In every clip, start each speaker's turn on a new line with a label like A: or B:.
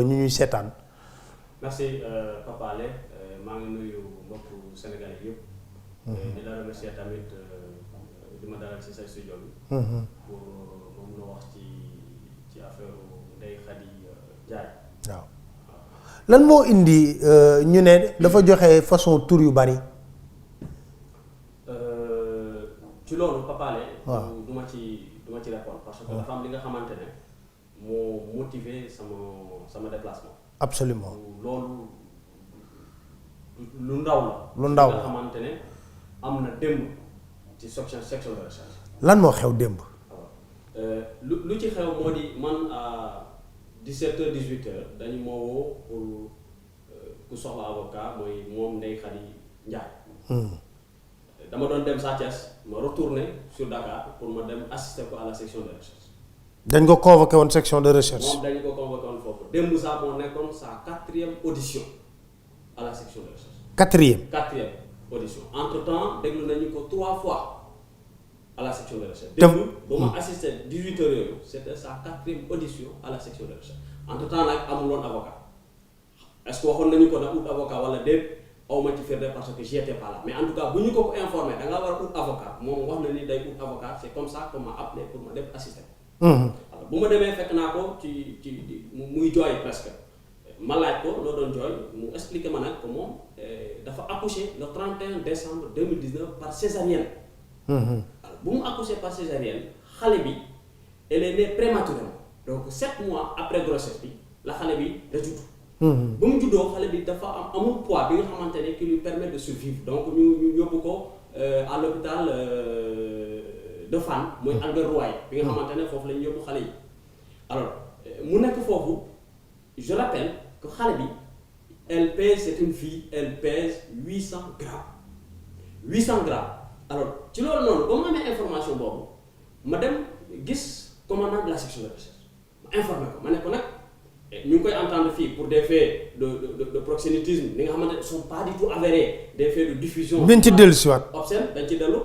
A: ñu ñuy seetaan.
B: merci Papa Alé maa ngi nuyu mbokku Sénégalais yëpp. di la remercier tamit di ma dalal ci sa studio bi. pour moom nga wax ci affaire Ndeye Khady Ndiaye.
A: waaw lan moo indi ñu ne dafa joxe façon tur yu bari.
B: ci loolu Papa Alé.
A: waaw
B: du ma ci répondre parce que dafa am li nga xamante ne moo motiver sama déplacement.
A: absolument
B: loolu lu ndaw la.
A: lu ndaw la
B: nga xamante ne am na démb ci section de recherche.
A: lan moo xew démb.
B: lu ci xew moo di man à 17h 18h dañu ma woo pour ku soxla avocat mooy moom Ndeye Khady Ndiaye. dama doon dem Sa Thiès ma retourné sur Dakar pour ma dem assister ko à la section de recherche.
A: dañ ko convoqué woon section de recherche.
B: moom dañu ko convoqué woon foofu démb saa moo nekkoon sa 4e audition à la section de recherche.
A: 4e
B: audition entre temps déglu nañu ko 3 fois à la section de recherche. démb ba ma assisté 18h yooyu c'était sa 4e audition à la section de recherche entre temps nag amuloon avocat est-ce que waxoon nañu ko nag ut avocat wala déet aw ma ci firnde parce que j'étais pas là mais en tout cas bu ñu ko informé da nga war a ut avocat moom wax na ni day ut avocat c'est comme ça qu'on m'a appelé pour ma dem assister. alors bu ma demee fekk naa ko ci muy jooy presque ma laaj ko loo doon jooy mu expliqué ma nag que moom dafa accouché le 31 décembre 2019 par césarienne. alors bu mu accouché par césarienne xale bi elle est née prématurément donc 7 mois après grossesse bi la xale bi da judd. ba mu juddoo xale bi dafa amul poids bi nga xamante ne qui lui permet de survivre donc ñu yóbbu ko à l'hôpital de Fann mooy Albert Royer bi nga xamante ne foofu la ñu yóbbu xale yi alors mu nekk foofu je rappelle que xale bi elle pèse c'est une fille elle pèse 800 grammes 800 grammes alors ci loolu noonu ba mu amee information boobu ma dem gis commandant de la section de recherche ma informé ko ma ne ko nag ñu ngi koy entendre fii pour des faits de proxénétisme li nga xamante ne sont pas du tout avérés des faits de diffusion.
A: dañ ci dellu si waat.
B: obscène dañ ci dellu.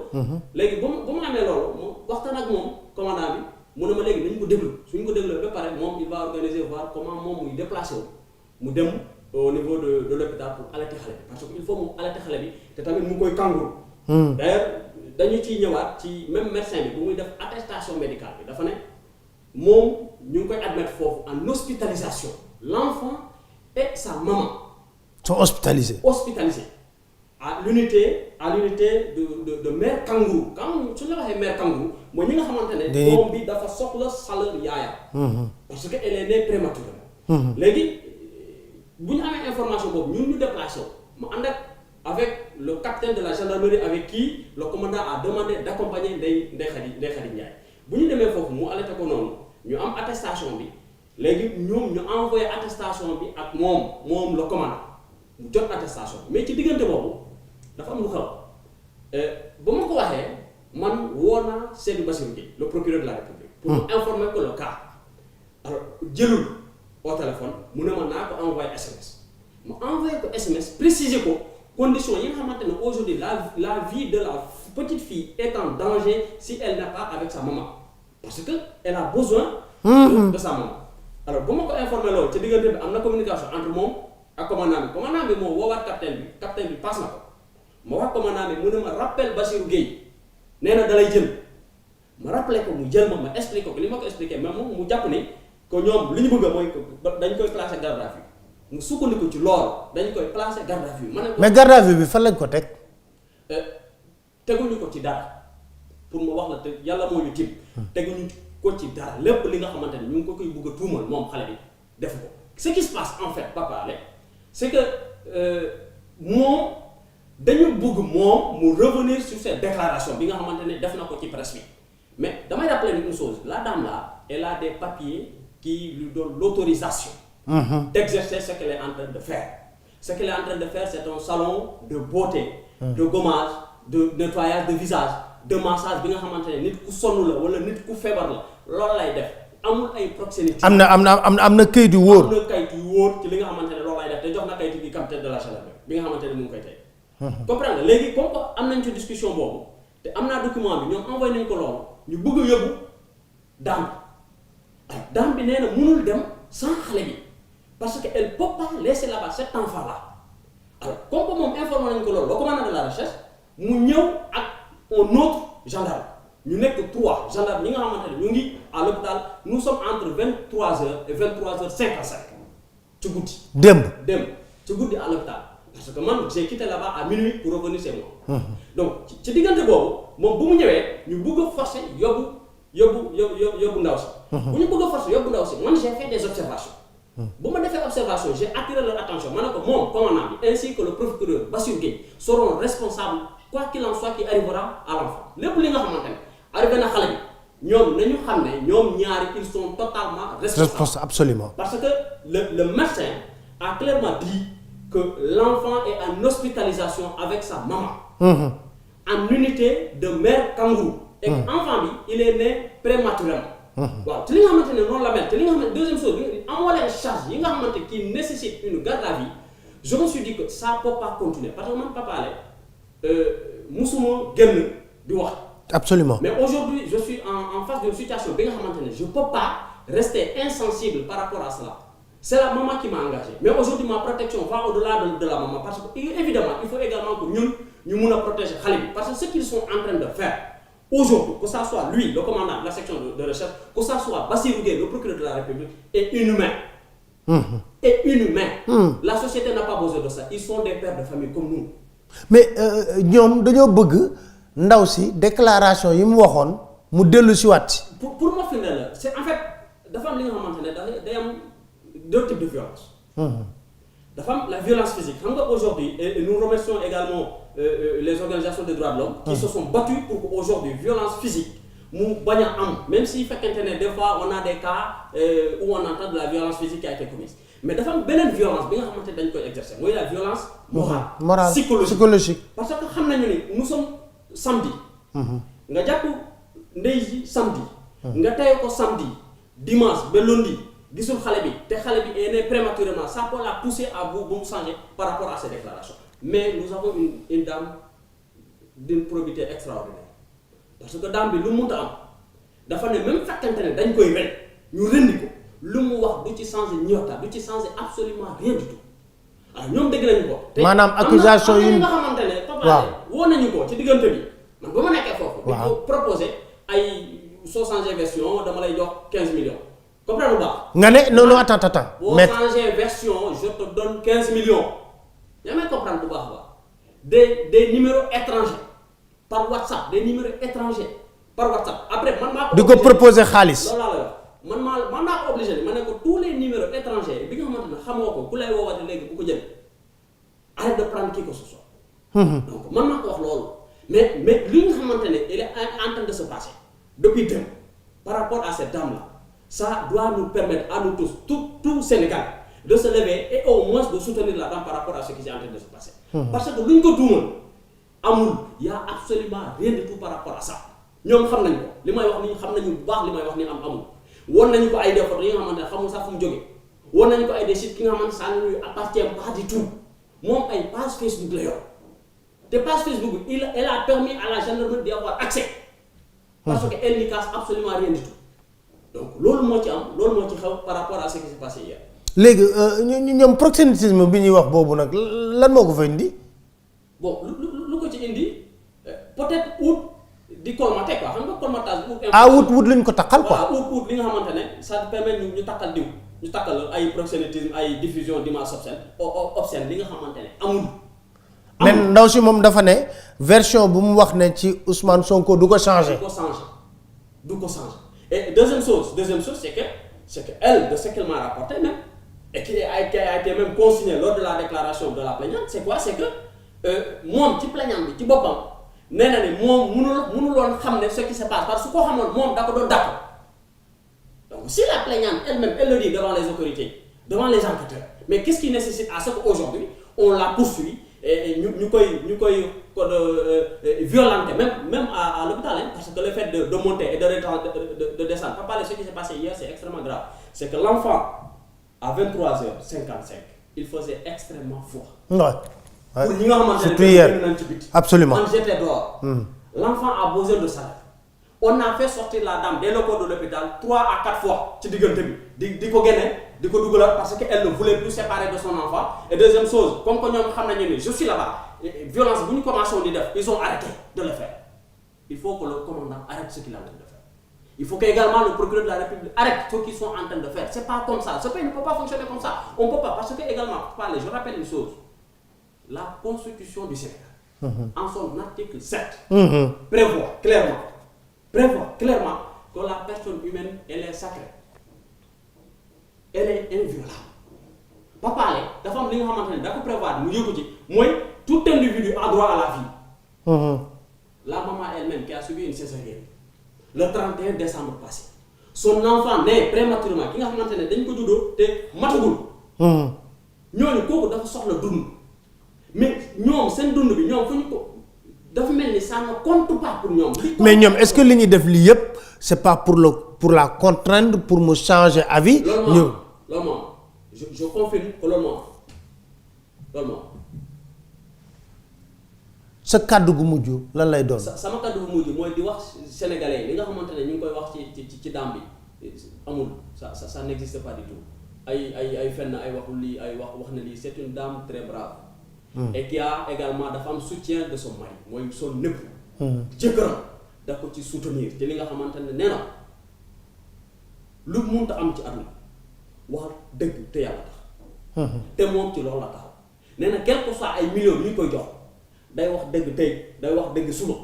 B: léegi ba mu amee loolu moom waxtaan ak moom commandant bi mu ne ma léegi nañu ko déglu suñu ko déglu ba pare moom il va organiser voir comment moom muy déplacé wu mu dem au niveau de l'hôpital pour allaiter xale bi parce que il faut mu allaiter xale bi te tamit mu koy kangourou. d'ailleurs dañu ciy ñëwaat ci même médecin bi bu muy def attestation médicale bi dafa ne. moom ñu ngi koy admettre foofu en hospitalisation l'enfant et sa maman
A: sont hospitalisés
B: à l'unité de mère kangourou quand su ñu la waxee mère kangourou mooy ñi nga xamante ne doom bi dafa soxla chaleur yaayam parce que elle est née prématurément léegi bu ñu amee information boobu ñun ñu déplacé mu ànd ak avec le capitaine de la gendarmerie avec qui le commandant a demandé d'accompagner Ndeye Khady Ndiaye bu ñu demee foofu mu allaité ko noonu ñu am attestation bi léegi ñoom ñu envoyé attestation bi ak moom le commandant mu jot attestation bi mais ci diggante boobu dafa am lu xew ba ma ko waxee man woo naa Seydou Bassirou Gueye le procureur de la République pour mu informer ko le cas alors jëlul au téléphone mu ne ma naa ko envoyé SMS mu envoyé ko SMS préciser ko conditions yi nga xamante ne aujourd'hui la vie de la petite fille est en danger si elle n'est pas avec sa maman parce que elle a besoin de sa maman alors bu ma ko informé loolu ci diggante bi am na communication entre moom ak commandant bi moo woowaat capitaine bi passe na ko ma wax commandant bi mu ne ma rappel Bassirou Gueye nee na dalay jël ma rappelé ko mu jël ma expliqué ko li ma ko expliqué mais moom mu jàpp ni que ñoom li ñu bëgg mooy dañ koy placer garde à vue mu sukkandiku ci loolu dañ koy placer garde à vue
A: mais garde à vue bi fan lañ ko teg
B: teguñu ko ci dara pour ma wax la te yàlla moo ñu tiim teguñu ko ci dara lépp li nga xamante ne ñu ngi ko koy bëgg a tuumal moom xale bi def ko ce qui se passe en fait Papa Alé c'est que moom dañu bëgg moom mu revenir sur cette déclaration bi nga xamante ne def na ko ci presse bi mais damay rappeler une chose la dame là elle a des papiers qui lui donnent l'autorisation d'exercer ce qu'elle est en train de faire ce qu'elle est en train de faire c'est un salon de beauté de gommage de nettoyage de visage de massage bi nga xamante ne nit ku sonn la wala nit ku feebar la loolu lay def amul ay proxénétisme.
A: am na kayit yu wóor.
B: am na kayit yu wóor ci li nga xamante ne loolu lay def te jox na kayit bi capitaine de la gendarmerie bi nga xamante ne mu ngi koy tey. comprendre nga léegi comme que am nañ ci discussion boobu te am naa document bi ñoom envoyé nañ ko loolu ñu bëgg a yóbbu dame bi nee na mënul dem sans xale bi parce qu'elle ne peut pas laisser là-bas cet enfant-là. Alors, comme on informe le commandant de la recherche, nous avons un autre gendarme. Nous n'avons que 3 gendarmes. À l'hôpital, nous sommes entre 23h et 23h55. Tu goûtes.
A: Dem.
B: Tu goûtes à l'hôpital. Parce que moi, j'ai quitté là-bas à minuit pour revenir chez moi. Donc, tu dis que tu nous forcer moi j'ai fait des observations. Bon, j'ai fait observation, j'ai attiré leur attention. Mon commandant ainsi que le procureur Bassirou Gueye seront responsables, quoi qu'il en soit, qui arrivera à l'enfant. Les plus grands arrivé à Khalabi, ils sont totalement responsables.
A: Absolument.
B: Parce que le médecin a clairement dit que l'enfant est en hospitalisation avec sa maman, en unité de mère kangourou. Et l'enfant, il est né prématurément. Wow. Deuxième chose, en charge qui nécessite une garde à vie, je me suis dit que ça ne peut pas continuer. Parce que mon papa,
A: absolument.
B: Mais aujourd'hui, je suis en face d'une situation, je ne peux pas rester insensible par rapport à cela. C'est la maman qui m'a engagé. Mais aujourd'hui, ma protection va au-delà de la maman. Parce qu'évidemment, il faut également que nous protéger Khalibi. Parce que ce qu'ils sont en train de faire, aujourd'hui, que ce soit lui, le commandant de la section de recherche, que ce soit Bassirou Gueye, le procureur de la République, est inhumain. Est inhumain. La société n'a pas besoin de ça. Ils sont des pères de famille comme nous.
A: Mais nous avons ndaw si déclaration yi mu waxone mu delu ci wat
B: pour moi finir c'est en fait dafa am li nga xamantene day am 2 types de violence. Dafa am la violence physique. Aujourd'hui, et nous remercions également les organisations des droits de l'homme qui se sont battues pour qu'aujourd'hui violence physique mu baña am, même si fait qu'internet des fois on a des cas où on entend de la violence physique qui a été commise. Mais dafa am benen violence bi nga xamantene dañ koy exercer moy la violence morale
A: psychologique.
B: Parce que xam nañu ni nous sommes samedi. Nga japp ndey ji samedi. Nga tay ko samedi, dimanche ba lundi, gisul xalé bi té xalé bi est né prématurément, ça peut la pousser à vous changer par rapport à ces déclarations. Mais nous avons une dame d'une probité extraordinaire. Parce que dame bi lu mu am dafa né même fakkante dañ koy wél ñu rendi ko lu mu wax du ci changer ñota, du ci changer absolument rien du tout. Alors ñom dégg nañu ko.
A: Manam accusation yi
B: nga xamantene papa wo nañu ko ci digënté bi. Man bama nekké fofu di ko proposer ay so changer version dama lay jox 15 millions. Comprends pas?
A: Nga né non attends.
B: Mais changer version, je te donne 15 millions. Vous me comprendre bu baax ba. Des numéros étrangers par WhatsApp, des numéros étrangers par WhatsApp. Après man ma
A: ko proposer xaliss.
B: Lola la wax. Man ma obligé mané ko tous les numéros étrangers bi nga xamantene xamoko ku lay wowati légui bu ko jël. Arrête de prendre qui que ce soit. Donc man ma ko wax lolu. Mais li nga xamantene il est en train de se passer depuis demain par rapport à cette dame là. Ça doit nous permettre à nous tous, tout Sénégal, de se lever et au moins de soutenir la dame par rapport à ce qui est en train de se passer. Parce que l'unique tout il n'y a absolument rien du tout par rapport à ça. Nous savons que les gens qui savent que on nañu ko ay des photos yi nga xamantene xamul sax fu mu joggé won nañu ko ay des sites ki nga xamantene ça ne lui appartient pas du tout mom ay page Facebook la yor te page Facebook elle a permis à la gendarmerie d'y avoir accès parce que elle n'y casse absolument rien du tout. Donc lolu mo ci am lolu mo ci xew par rapport à ce qui s'est passé hier.
A: Légui ñom proxénétisme bi ñuy wax bobu nak lan moko fa indi?
B: Bon lu ko ci indi peut-être out di colmater quoi xam nga colmatage
A: out luñ ko takal quoi
B: out li nga xamantene ça permet ñu takal diw ñu takal ay proxénétisme ay diffusion d'images obscènes li nga xamantene amul
A: mais ndaw si mom dafa né version bu mu wax né ci Ousmane Sonko du ko changer
B: du ko changer et deuxième chose c'est que elle de ce qu'elle m'a rapporté même et qui a été même consigné lors de la déclaration de la plaignante c'est quoi c'est que mom ci plaignante bi ci bopam néna né mom mënuloon xamné ce qui se passe parce que ko xamone mom da ko do dakk. Donc si la plaignante elle-même elle le dit devant les autorités devant les enquêteurs mais qu'est-ce qui nécessite à ce qu'aujourd'hui on la poursuit et ñu koy violenter même à l'hôpital hein, parce que le fait de monter et de descendre pas parler de ce qui s'est passé hier c'est extrêmement grave c'est que l'enfant à 23h55 il faisait extrêmement froid.
A: Ouais.
B: Pour
A: hier. Absolument.
B: Quand j'étais dehors, l'enfant a besoin de salaire. on a fait sortir la dame des locaux de l'hôpital 3 à 4 fois ci diggante bi di ko génne di ko dugalal parce que elle ne voulait plus séparer de son enfant. Et deuxième chose, comme que ñoom xam nañu ni je suis là-bas, violence bu ñu commencé di def, ils ont arrêté de le faire. Il faut que le commandant arrête ce qu'il est en train de faire. Il faut qu'également le procureur de la République arrête ce qu'ils sont en train de faire. C'est pas comme ça. Ce pays ne peut pas fonctionner comme ça. On peut pas, parce que également, parler, je rappelle une chose. La Constitution du Sénégal, en son article 7, prévoit clairement que la personne humaine, elle est sacrée. Elle est inviolable. Pas parler, la femme li nga xamantene da ko prévoir mu yëgu ci moy tout individu a droit à la vie. La maman elle-même qui a subi une césarienne le 31 décembre passé. Son enfant né prématurément ki nga xamantene dañ ko juddo té matagul. Ñooñu koku dafa soxla dund. Mais ñoom seen dund bi ñoom fu ñu ko dafa mel ni ça ne compte pas pour ñoom.
A: Mais ñoom est-ce que li ñuy def lii yëpp c'est pas pour la contraindre pour me changer avis.
B: Loolu moom je confirme que loolu moom
A: sa kàddu gu mujj lan lay doon.
B: sama kàddu gu mujj mooy di wax sénégalais li nga xamante ne ñu ngi koy wax ci dam bi amul ça n'existe pas du tout ay fenn ay waxul lii ay wax na lii c'est une dame très brave. Et qui a également dafa am soutien de son mari mooy son époux. jëkkëram da ko ci soutenir te li nga xamante ne nee na lu munta am ci àdduna wax dëgg te yàlla tax. te moom ci loolu la taxaw nee na quelque soit ay millions yu ñu koy jox day wax dëgg tey day wax dëgg suba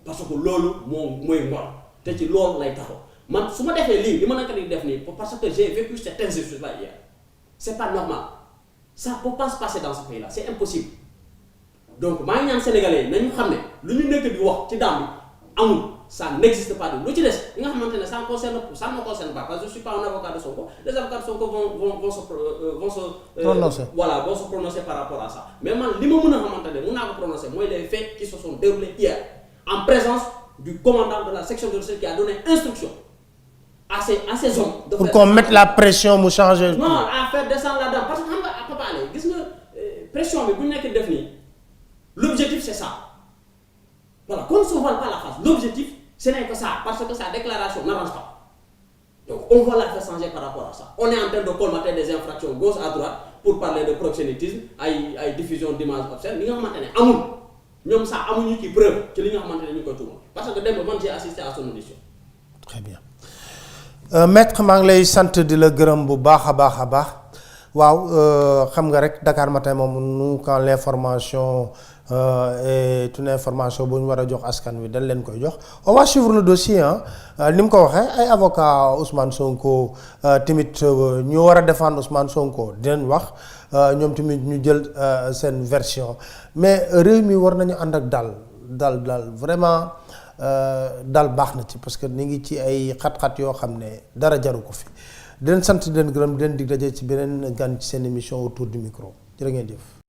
B: parce que loolu moom mooy ngor te ci loolu lay taxaw man su ma defee lii li ma naka di def nii parce que j'ai vécu cette injustice là hier c'est pas normal. Ça ne peut pas se passer dans ce pays-là, c'est impossible. Donc, les Sénégalais, nous savons que ce que nous avons dit, ça n'existe pas. Nous savons que ça ne me concerne pas, parce que je ne suis pas un avocat de Sonko. Les avocats de Sonko vont se prononcer par rapport à ça. Mais moi, ce que je peux prononcer, moi, les faits qui se sont déroulés hier, en présence du commandant de la section de recherche qui a donné instruction à ces hommes.
A: Pour qu'on mette la pression, pour changer.
B: Non, à faire descendre la dame. Parce que pression, l'objectif c'est ça. Voilà, qu'on ne se voile pas la face. L'objectif, ce n'est que ça, parce que sa déclaration n'avance pas. Donc, on va la faire changer par rapport à ça. On est en train de colmater des infractions gauche à droite pour parler de proxénétisme, à diffusion d'images obscènes. Nous avons ça, qui preuve que nous avons parce que dès le moment j'ai assisté à son audition.
A: Très bien. Maître maa ngi lay sant di la gërëm bu baax a baax waaw xam nga rek Dakar Matin moom nu quand l'information est une information bu ñu war a jox askan wi dañ leen koy jox on va suivre le dossier ni mu ko waxee ay avocat Ousmane Sonko tamit ñu war a défendre Ousmane Sonko dinañ wax ñoom tamit ñu jël seen version mais réew mi war nañu ànd ak dal vraiment dal baax na ci parce que ni ngi ci ay xat-xat yoo xam ne dara jaru ko fi di leen sant di leen gërëm di leen dig daje ci beneen gan ci seen émission autour du micro jërë ngeen jëf.